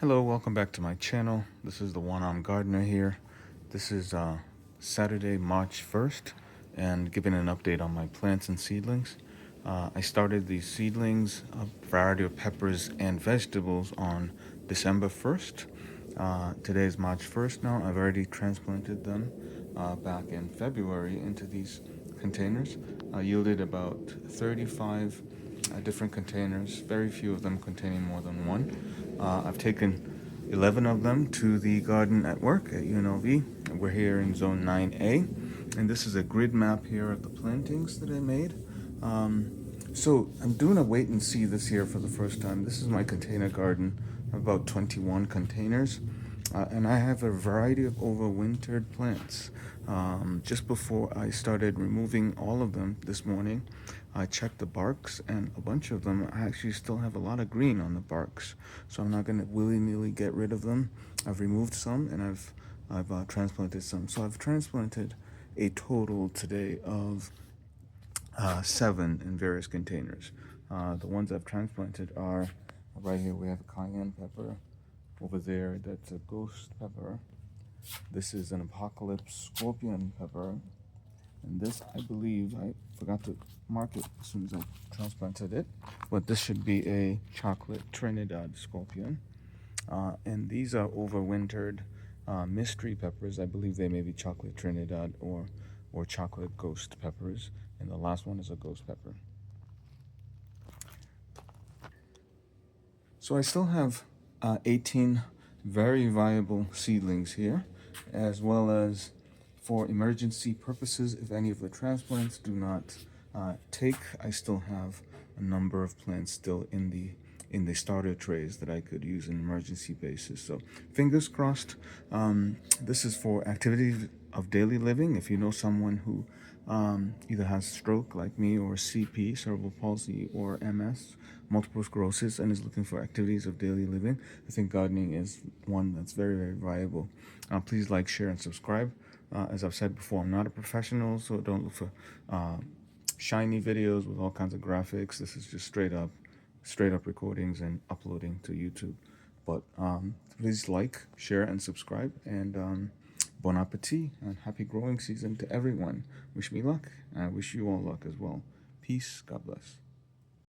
Hello, welcome back to my channel. This is the one-armed gardener here. This is Saturday, March 1st, and giving an update on my plants and seedlings. I started these seedlings, a variety of peppers and vegetables, on December 1st. Today is March 1st now. I've already transplanted them back in February into these containers. Yielded about 35 different containers, very few of them containing more than one. I've taken 11 of them to the garden at work at UNLV. We're here in zone 9A, and this is a grid map here of the plantings that I made. So I'm doing a wait and see this year for the first time. This is my container garden, about 21 containers. And I have a variety of overwintered plants. Just before I started removing all of them this morning, I checked the barks, and a bunch of them I actually still have a lot of green on the barks. So I'm not going to willy-nilly get rid of them. I've removed some, and I've transplanted some. So I've transplanted a total today of 7 in various containers. The ones I've transplanted are right here. We have a cayenne pepper. Over there, that's a ghost pepper. This is an apocalypse scorpion pepper. And this, I believe, I forgot to mark it as soon as I transplanted it, but this should be a chocolate Trinidad scorpion. And these are overwintered mystery peppers. I believe they may be chocolate Trinidad or chocolate ghost peppers. And the last one is a ghost pepper. So I still have 18 very viable seedlings here, as well as for emergency purposes. If any of the transplants do not take, I still have a number of plants still in the starter trays that I could use on an emergency basis. So fingers crossed. This is for activities of daily living. If you know someone who either has stroke like me, or CP, cerebral palsy, or MS, multiple sclerosis, and is looking for activities of daily living, I think gardening is one that's very, very viable. Please like, share, and subscribe. As I've said before, I'm not a professional, so don't look for shiny videos with all kinds of graphics. This is just straight up recordings and uploading to YouTube. But please like, share, and subscribe, and bon appetit and happy growing season to everyone. Wish me luck, and I wish you all luck as well. Peace. God bless.